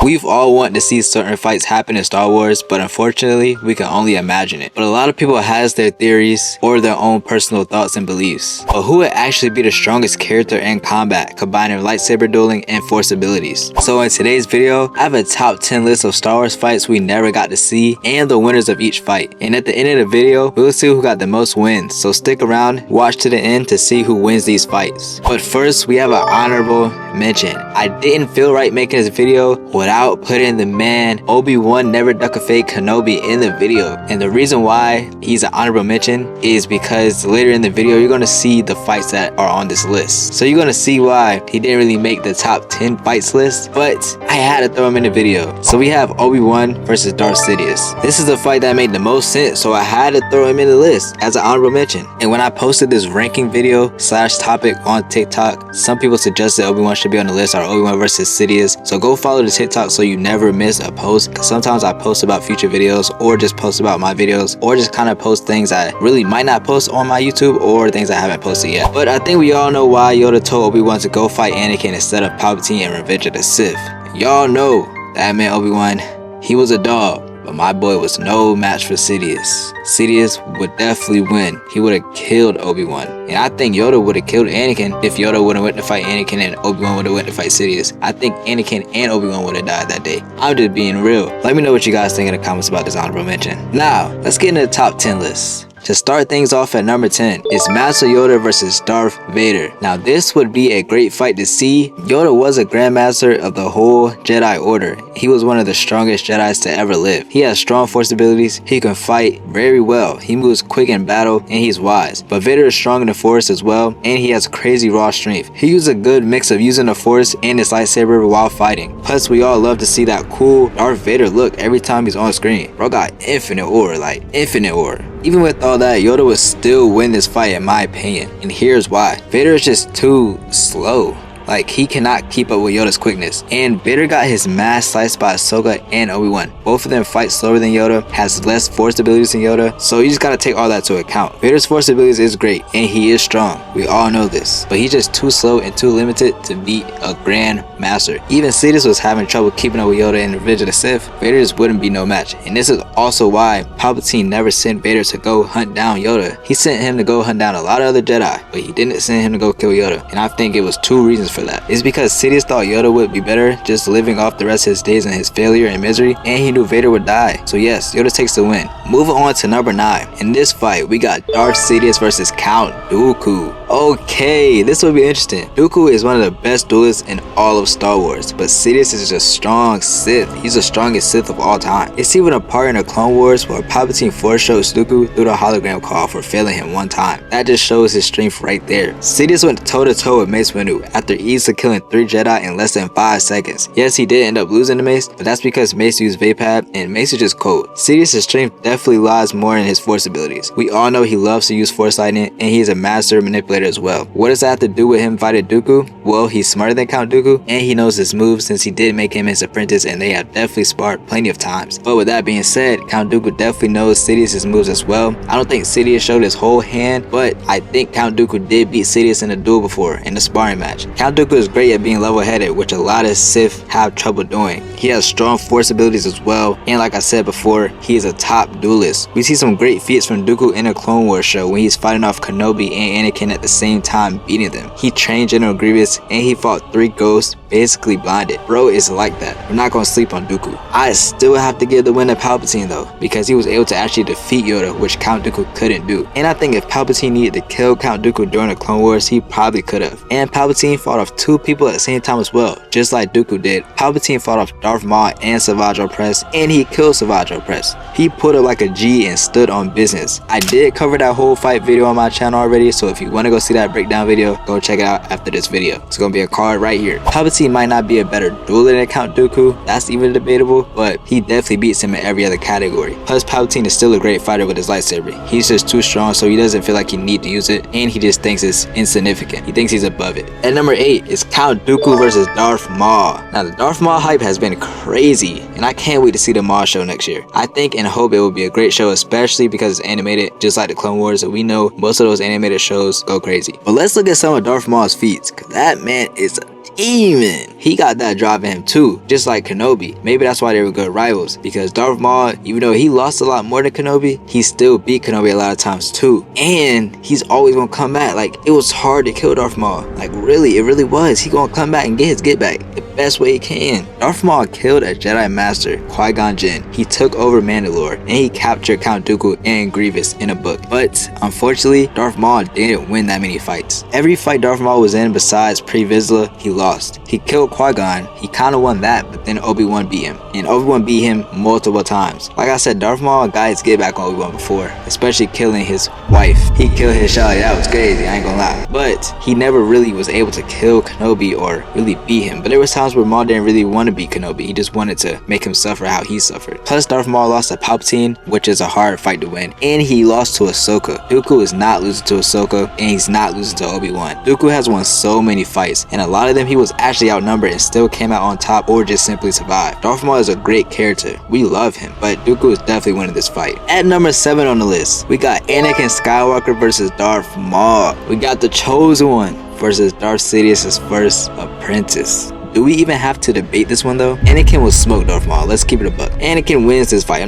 We've all wanted to see certain fights happen in Star Wars, but unfortunately, we can only imagine it. But a lot of people has their theories or their own personal thoughts and beliefs. But who would actually be the strongest character in combat, combining lightsaber dueling and force abilities? So in today's video, I have a top 10 list of Star Wars fights we never got to see and the winners of each fight. And at the end of the video, we'll see who got the most wins. So stick around, watch to the end to see who wins these fights. But first, we have an honorable mention. I didn't feel right making this video without putting the man Obi-Wan Never Duck a Fake Kenobi in the video. And the reason why he's an honorable mention is because later in the video you're going to see the fights that are on this list. So you're going to see why he didn't really make the top 10 fights list, but I had to throw him in the video. So we have Obi-Wan versus Darth Sidious. This is the fight that made the most sense, so I had to throw him in the list as an honorable mention. And when I posted this ranking video / topic on TikTok, some people suggested Obi-Wan should be on the list, or Obi-Wan versus Sidious. So go follow the TikTok so you never miss a post, because sometimes I post about future videos or just post about my videos or just kind of post things I really might not post on my YouTube or things I haven't posted yet. But I think we all know why Yoda told Obi-Wan to go fight Anakin instead of Palpatine in Revenge of the Sith. Y'all know that man Obi-Wan, he was a dog, but my boy was no match for Sidious. Sidious would definitely win. He would have killed Obi-Wan. And I think Yoda would have killed Anakin if Yoda would have went to fight Anakin and Obi-Wan would have went to fight Sidious. I think Anakin and Obi-Wan would have died that day. I'm just being real. Let me know what you guys think in the comments about this honorable mention. Now, let's get into the top 10 list. To start things off at number 10 is Master Yoda versus Darth Vader. Now this would be a great fight to see. Yoda was a Grandmaster of the whole Jedi Order. He was one of the strongest Jedis to ever live. He has strong force abilities, he can fight very well, he moves quick in battle, and he's wise. But Vader is strong in the force as well, and he has crazy raw strength. He uses a good mix of using the force and his lightsaber while fighting. Plus we all love to see that cool Darth Vader look every time he's on screen. Bro got infinite aura, like infinite aura. Even with all that, Yoda would still win this fight in my opinion, and here's why. Vader is just too slow. Like, he cannot keep up with Yoda's quickness. And Vader got his mass sliced by Ahsoka and Obi-Wan. Both of them fight slower than Yoda, has less force abilities than Yoda, so you just gotta take all that to account. Vader's force abilities is great, and he is strong. We all know this. But he's just too slow and too limited to beat a Grand Master. Even Sidious was having trouble keeping up with Yoda in Revenge of the Sith. Vader just wouldn't be no match. And this is also why Palpatine never sent Vader to go hunt down Yoda. He sent him to go hunt down a lot of other Jedi, but he didn't send him to go kill Yoda. And I think it was two reasons for that. It's because Sidious thought Yoda would be better just living off the rest of his days in his failure and misery, and he knew Vader would die. So yes, Yoda takes the win. Moving on to number 9. In this fight, we got Darth Sidious versus Count Dooku. Okay, this will be interesting. Dooku is one of the best duelists in all of Star Wars, but Sidious is a strong Sith. He's the strongest Sith of all time. It's even a part in the Clone Wars where Palpatine force shows Dooku through the hologram call for failing him one time. That just shows his strength right there. Sidious went toe to toe with Mace Windu after easily killing 3 Jedi in less than 5 seconds. Yes, he did end up losing to Mace, but that's because Mace used Vapad and Mace is just cold. Sidious' strength definitely lies more in his force abilities. We all know he loves to use force lightning, and he's a master manipulator as well. What does that have to do with him fighting Dooku? Well, he's smarter than Count Dooku, and he knows his moves since he did make him his apprentice, and they have definitely sparred plenty of times. But with that being said, Count Dooku definitely knows Sidious' moves as well. I don't think Sidious showed his whole hand, but I think Count Dooku did beat Sidious in a duel before, in a sparring match. Count Dooku is great at being level-headed, which a lot of Sith have trouble doing. He has strong force abilities as well, and like I said before, he is a top duelist. We see some great feats from Dooku in a Clone Wars show when he's fighting off Kenobi and Anakin at the same time, beating them. He trained General Grievous, and he fought 3 ghosts basically blinded. Bro is like that. We're not gonna sleep on Dooku. I still have to give the win to Palpatine though, because he was able to actually defeat Yoda, which Count Dooku couldn't do. And I think if Palpatine needed to kill Count Dooku during the Clone Wars, he probably could have. And Palpatine fought off 2 people at the same time as well, just like Dooku did. Palpatine fought off Darth Maul and Savage Opress, and he killed Savage Opress. He put up like a G and stood on business. I did cover that whole fight video on my channel already, so if you want to go see that breakdown video, go check it out after this video. It's gonna be a card right here. Palpatine might not be a better dueler than Count Dooku, that's even debatable, but he definitely beats him in every other category. Plus Palpatine is still a great fighter with his lightsaber. He's just too strong, so he doesn't feel like he need to use it, and he just thinks it's insignificant. He thinks he's above it. At number 8 is Count Dooku versus Darth Maul. Now the Darth Maul hype has been crazy, and I can't wait to see the Maul show next year. I think and hope it will be a great show, especially because it's animated just like the Clone Wars, and we know most of those animated shows go crazy. But let's look at some of Darth Maul's feats, because that man is a aiming. He got that drive in him too, just like Kenobi. Maybe that's why they were good rivals, because Darth Maul, even though he lost a lot more than Kenobi, he still beat Kenobi a lot of times too. And he's always gonna come back. Like, it was hard to kill Darth Maul. Like, really, it really was. He gonna come back and get his get back the best way he can. Darth Maul killed a Jedi Master, Qui-Gon Jinn. He took over Mandalore, and he captured Count Dooku and Grievous in a book. But unfortunately, Darth Maul didn't win that many fights. Every fight Darth Maul was in besides Pre-Vizsla, he lost. He killed Qui-Gon. He kind of won that, but then Obi-Wan beat him. And Obi-Wan beat him multiple times. Like I said, Darth Maul got his get back on Obi-Wan before, especially killing his wife. He killed his child. That was crazy, I ain't gonna lie. But he never really was able to kill Kenobi or really beat him. But there was times where Maul didn't really want to beat Kenobi. He just wanted to make him suffer how he suffered. Plus, Darth Maul lost to Palpatine, which is a hard fight to win. And he lost to Ahsoka. Dooku is not losing to Ahsoka, and he's not losing to Obi-Wan. Dooku has won so many fights, and a lot of them he was actually outnumbered and still came out on top or just simply survived. Darth Maul is a great character. We love him, but Dooku is definitely winning this fight. At number 7 on the list, we got Anakin Skywalker versus Darth Maul. We got the Chosen One versus Darth Sidious' first apprentice. Do we even have to debate this one though? Anakin will smoke Darth Maul. Let's keep it a buck. Anakin wins this fight. We're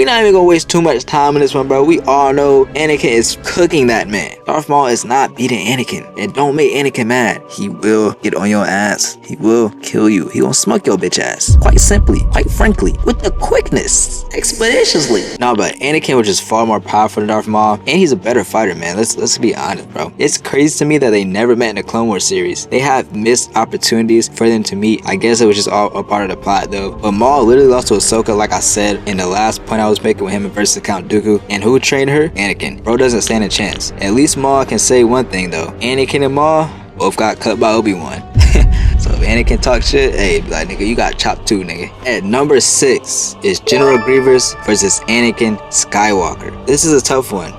not even gonna waste too much time on this one, bro. We all know Anakin is cooking that man. Darth Maul is not beating Anakin. And don't make Anakin mad. He will get on your ass. He will kill you. He gonna smoke your bitch ass. Quite simply, quite frankly, with the quickness, expeditiously. No, but Anakin was just far more powerful than Darth Maul, and he's a better fighter, man. Let's be honest, bro. It's crazy to me that they never met in the Clone Wars series. They have missed opportunities for them to meet. I guess it was just all a part of the plot though. But Maul literally lost to Ahsoka, like I said in the last point I was making with him versus Count Dooku. And who trained her? Anakin. Bro doesn't stand a chance. At least Maul can say one thing though. Anakin and Maul both got cut by Obi-Wan. So if Anakin talk shit, hey, be like, nigga, you got chopped too, nigga. At number 6 is General Grievous versus Anakin Skywalker. This is a tough one.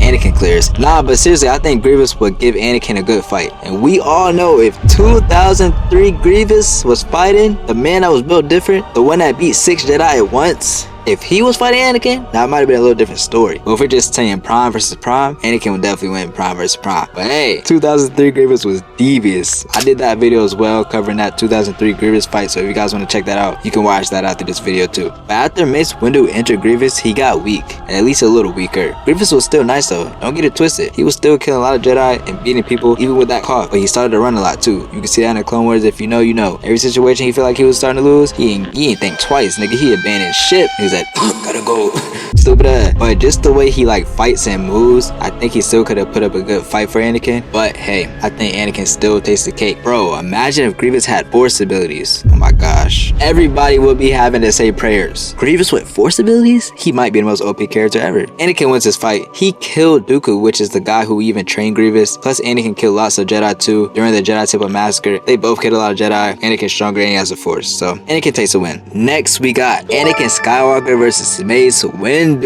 Anakin clears. Nah, but seriously, I think Grievous would give Anakin a good fight. And we all know if 2003 Grievous was fighting, the man that was built different, the one that beat 6 Jedi at once, if he was fighting Anakin, that might have been a little different story. But if we're just saying Prime versus Prime, Anakin would definitely win Prime versus Prime. But hey, 2003 Grievous was devious. I did that video as well, covering that 2003 Grievous fight. So if you guys want to check that out, you can watch that after this video too. But after Mace Windu entered Grievous, he got weak, at least a little weaker. Grievous was still nice though. Don't get it twisted. He was still killing a lot of Jedi and beating people, even with that cough. But he started to run a lot too. You can see that in the Clone Wars. If you know, you know. Every situation he felt like he was starting to lose, he ain't think twice, nigga. He abandoned ship. He was like, gotta go. Stupid ass. But just the way he like fights and moves, I think he still could have put up a good fight for Anakin. But hey, I think Anakin still takes the cake. Bro, imagine if Grievous had Force abilities. Oh my gosh. Everybody would be having to say prayers. Grievous with Force abilities? He might be the most OP character ever. Anakin wins this fight. He killed Dooku, which is the guy who even trained Grievous. Plus Anakin killed lots of Jedi too. During the Jedi Temple Massacre, they both killed a lot of Jedi. Anakin's stronger and he has the Force. So Anakin takes a win. Next we got Anakin Skywalker versus Mace Windu.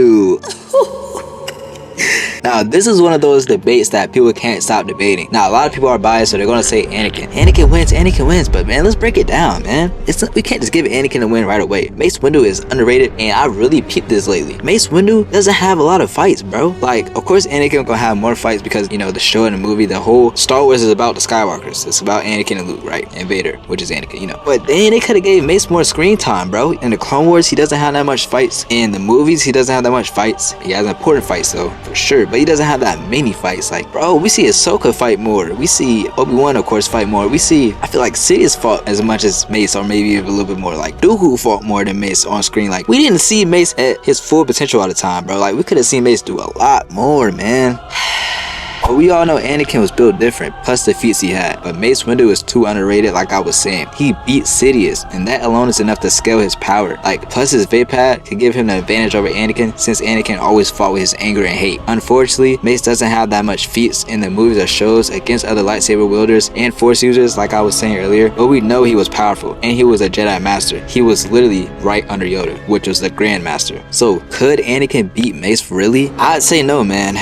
Now, this is one of those debates that people can't stop debating. Now, a lot of people are biased, so they're gonna say Anakin. Anakin wins, but man, let's break it down, man. We can't just give Anakin a win right away. Mace Windu is underrated, and I really peeped this lately. Mace Windu doesn't have a lot of fights, bro. Like, of course, Anakin gonna have more fights because, you know, the show and the movie, the whole Star Wars is about the Skywalkers. It's about Anakin and Luke, right? And Vader, which is Anakin, you know. But then they could have gave Mace more screen time, bro. In the Clone Wars, he doesn't have that much fights. In the movies, he doesn't have that much fights. He has important fights, though, for sure. But he doesn't have that many fights. Like, bro, we see Ahsoka fight more. We see Obi-Wan, of course, fight more. I feel like Sidious fought as much as Mace, or maybe a little bit more. Like, Dooku fought more than Mace on screen. Like, we didn't see Mace at his full potential all the time, bro. Like, we could have seen Mace do a lot more, man. But we all know Anakin was built different, plus the feats he had. But Mace Windu is too underrated, like I was saying. He beat Sidious, and that alone is enough to scale his power. Like, plus his vape pad could give him the advantage over Anakin, since Anakin always fought with his anger and hate. Unfortunately, Mace doesn't have that much feats in the movies or shows against other lightsaber wielders and Force users, like I was saying earlier. But we know he was powerful, and he was a Jedi Master. He was literally right under Yoda, which was the Grand Master. So, could Anakin beat Mace really? I'd say no, man.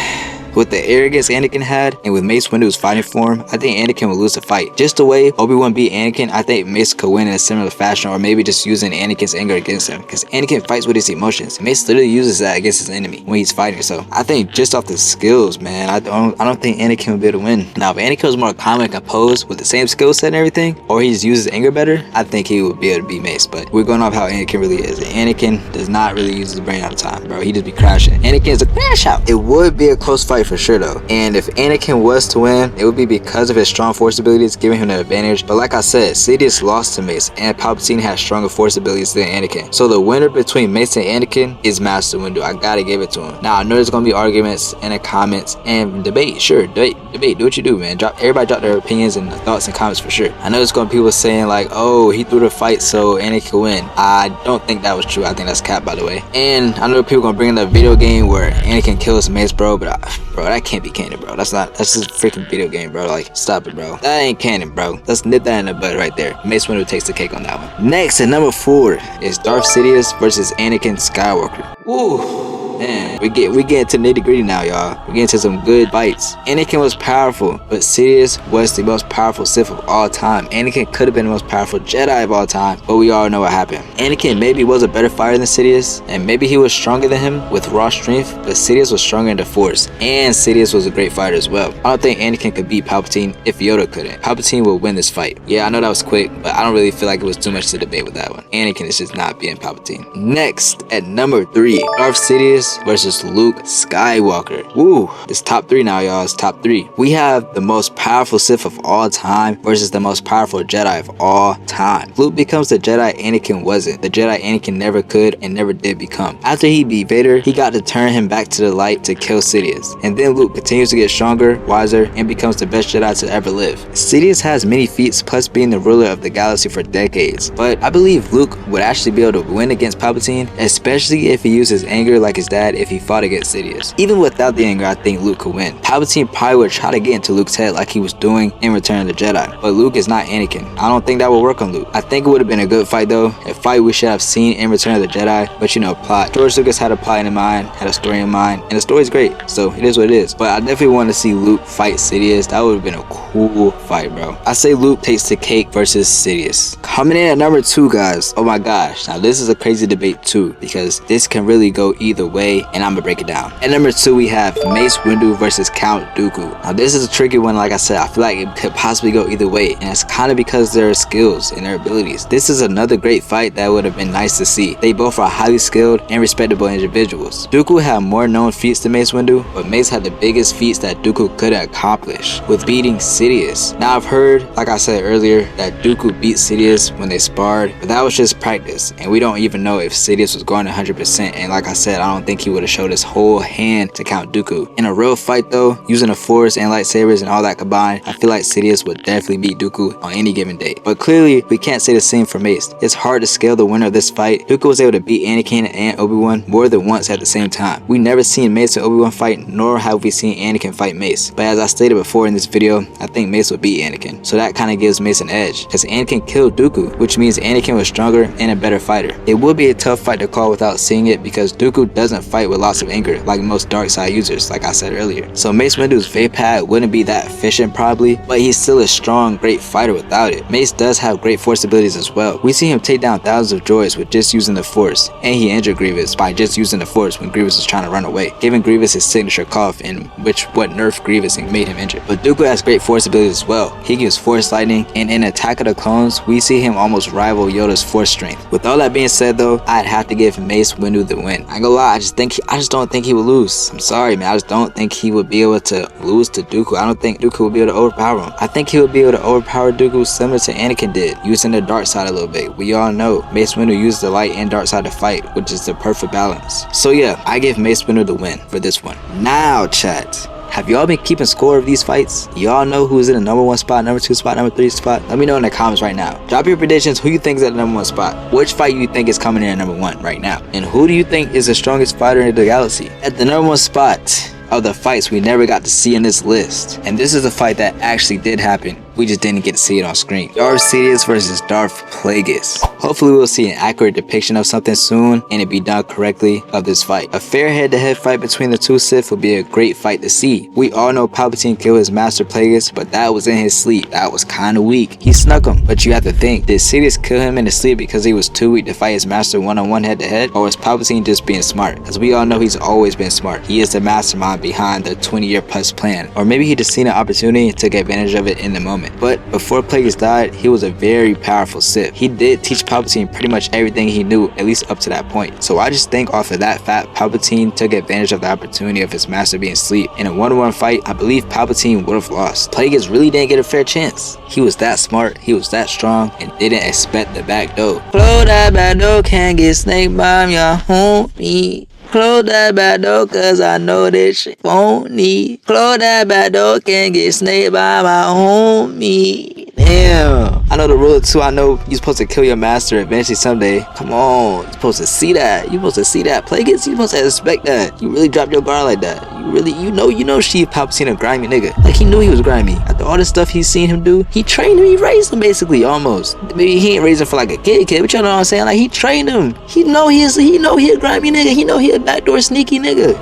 With the arrogance Anakin had, and with Mace Windu's fighting form, I think Anakin will lose the fight. Just the way Obi-Wan beat Anakin, I think Mace could win in a similar fashion, or maybe just using Anakin's anger against him. Because Anakin fights with his emotions. Mace literally uses that against his enemy when he's fighting. So I think just off the skills, man, I don't think Anakin will be able to win. Now, if Anakin was more calm and composed with the same skill set and everything, or he just uses anger better, I think he would be able to beat Mace. But we're going off how Anakin really is. And Anakin does not really use his brain all the time, bro. He just be crashing. Anakin is a crash out. It would be a close fight for sure, though. And if Anakin was to win, it would be because of his strong force abilities, giving him the advantage. But like I said, Sidious lost to Mace, and Palpatine has stronger force abilities than Anakin. So the winner between Mace and Anakin is Master Windu. I gotta give it to him. Now, I know there's gonna be arguments in the comments and debate. Sure, debate. Do what you do, man. Everybody drop their opinions and thoughts and comments for sure. I know there's gonna be people saying like, oh, he threw the fight so Anakin could win. I don't think that was true. I think that's cap, by the way. And I know people gonna bring in the video game where Anakin kills Mace, bro, but bro, that can't be canon, bro. That's just a freaking video game, bro. Like, stop it, bro. That ain't canon, bro. Let's nip that in the bud right there. Mace Windu takes the cake on that one. Next, at number 4 is Darth Sidious versus Anakin Skywalker. Woo! Man, we get into nitty gritty now, y'all. We get into some good fights. Anakin was powerful, but Sidious was the most powerful Sith of all time. Anakin could have been the most powerful Jedi of all time, but we all know what happened. Anakin maybe was a better fighter than Sidious, and maybe he was stronger than him with raw strength, but Sidious was stronger in the Force, and Sidious was a great fighter as well. I don't think Anakin could beat Palpatine if Yoda couldn't. Palpatine will win this fight. Yeah, I know that was quick, but I don't really feel like it was too much to debate with that one. Anakin is just not being Palpatine. Next, at number 3, Darth Sidious versus Luke Skywalker. Woo, it's top 3 now, y'all. It's top 3. We have the most powerful Sith of all time versus the most powerful Jedi of all time. Luke becomes the Jedi Anakin wasn't. The Jedi Anakin never could and never did become. After he beat Vader, he got to turn him back to the light to kill Sidious. And then Luke continues to get stronger, wiser, and becomes the best Jedi to ever live. Sidious has many feats, plus being the ruler of the galaxy for decades. But I believe Luke would actually be able to win against Palpatine, especially if he uses anger like his dad if he fought against Sidious. Even without the anger, I think Luke could win. Palpatine probably would try to get into Luke's head like he was doing in Return of the Jedi, but Luke is not Anakin. I don't think that would work on Luke. I think it would have been a good fight though, a fight we should have seen in Return of the Jedi, but you know, plot. George Lucas had a plot in mind, had a story in mind, and the story's great, so it is what it is. But I definitely want to see Luke fight Sidious. That would have been a cool fight, bro. I say Luke takes the cake versus Sidious. Coming in at number 2, guys. Oh my gosh. Now this is a crazy debate too, because this can really go either way, and I'm gonna break it down. At number 2, we have Mace Windu versus Count Dooku. Now this is a tricky one. Like I said, I feel like it could possibly go either way, and it's kind of because of their skills and their abilities. This is another great fight that would have been nice to see. They both are highly skilled and respectable individuals. Dooku had more known feats than Mace Windu, but Mace had the biggest feats that Dooku could accomplish with beating Sidious. Now I've heard, like I said earlier, that Dooku beat Sidious when they sparred, but that was just practice, and we don't even know if Sidious was going 100%. And like I said, I don't think he would have showed his whole hand to Count Dooku. In a real fight though, using the Force and lightsabers and all that combined, I feel like Sidious would definitely beat Dooku on any given day. But clearly, we can't say the same for Mace. It's hard to scale the winner of this fight. Dooku was able to beat Anakin and Obi-Wan more than once at the same time. We never seen Mace and Obi-Wan fight, nor have we seen Anakin fight Mace. But as I stated before in this video, I think Mace would beat Anakin. So that kind of gives Mace an edge, because Anakin killed Dooku, which means Anakin was stronger and a better fighter. It would be a tough fight to call without seeing it, because Dooku doesn't fight with lots of anger like most dark side users, like I said earlier. So Mace Windu's Vapad wouldn't be that efficient probably, but he's still a strong, great fighter without it. Mace does have great Force abilities as well. We see him take down thousands of droids with just using the Force, and he injured Grievous by just using the Force when Grievous was trying to run away, giving Grievous his signature cough, in which what nerfed Grievous and made him injured. But Dooku has great Force abilities as well. He can use Force lightning, and in Attack of the Clones, we see him almost rival Yoda's Force strength. With all that being said though, I'd have to give Mace Windu the win. I ain't gonna lie, I just don't think he would lose. I'm sorry, man. I just don't think he would be able to lose to Dooku. I don't think Dooku would be able to overpower him. I think he would be able to overpower Dooku similar to Anakin did, using the dark side a little bit. We all know Mace Windu uses the light and dark side to fight, which is the perfect balance. So yeah, I give Mace Windu the win for this one. Now, chat, have y'all been keeping score of these fights? Y'all know who's in the number 1 spot, number 2 spot, number 3 spot? Let me know in the comments right now. Drop your predictions. Who you think is at the number 1 spot? Which fight you think is coming in at number 1 right now? And who do you think is the strongest fighter in the galaxy? At the number 1 spot of the fights we never got to see in this list, and this is a fight that actually did happen, We just didn't get to see it on screen. Darth Sidious versus Darth Plagueis. Hopefully we'll see an accurate depiction of something soon and it be done correctly of this fight. A fair head-to-head fight between the two Sith would be a great fight to see. We all know Palpatine killed his master Plagueis, but that was in his sleep. That was kinda weak. He snuck him, but you have to think, did Sidious kill him in his sleep because he was too weak to fight his master one-on-one head-to-head? Or was Palpatine just being smart? As we all know, he's always been smart. He is the mastermind behind the 20-year plus plan. Or maybe he just seen an opportunity and took advantage of it in the moment. But before Plagueis died, he was a very powerful Sith. He did teach Palpatine pretty much everything he knew, at least up to that point. So I just think off of that fact, Palpatine took advantage of the opportunity of his master being asleep. In a one-on-one fight, I believe Palpatine would have lost. Plagueis really didn't get a fair chance. He was that smart, he was that strong, and didn't expect the back door. Close that back door, can't get snake by your homie. Close that back door, cause I know this shit won't need. Close that back door, can't get snaked by my homie. Damn. I know the rule too. I know you're supposed to kill your master eventually someday. Come on. You're supposed to see that. You're supposed to see that. Plagueis, you're supposed to expect that. You really dropped your guard like that. You know Sheev Palpatine a grimy nigga. Like he knew he was grimy. After all the stuff he's seen him do, he trained him, he raised him basically, almost. Maybe he ain't raised him for like a kid, but you know what I'm saying? Like he trained him. He know he a grimy nigga. He know he a backdoor sneaky nigga.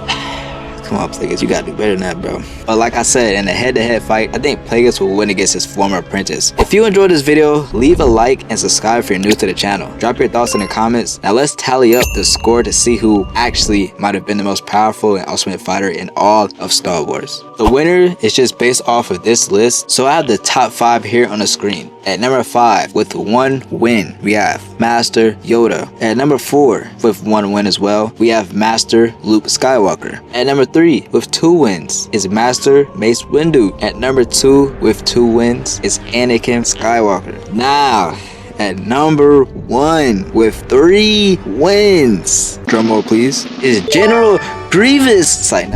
Come on, Plagueis, you gotta do better than that, bro. But like I said, in a head-to-head fight, I think Plagueis will win against his former apprentice. If you enjoyed this video, leave a like and subscribe if you're new to the channel. Drop your thoughts in the comments. Now let's tally up the score to see who actually might have been the most powerful and ultimate fighter in all of Star Wars. The winner is just based off of this list, so I have the top 5 here on the screen. At number 5, with 1 win, we have Master Yoda. At number 4, with 1 win as well, we have Master Luke Skywalker. At number 3, with 2 wins, is Master Mace Windu. At number 2, with 2 wins, is Anakin Skywalker. Now, at number 1, with 3 wins, drumroll please, is General Grievous. It's like,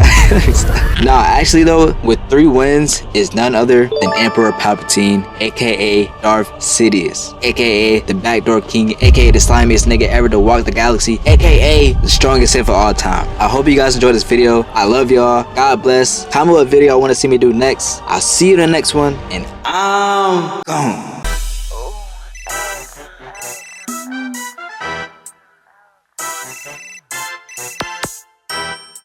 nah, actually though, with 3 wins is none other than Emperor Palpatine, aka Darth Sidious, aka the Backdoor King, aka the slimiest nigga ever to walk the galaxy, aka the strongest Sith of all time. I hope you guys enjoyed this video. I love y'all. God bless. Comment what video I want to see me do next. I'll see you in the next one, and I'm gone.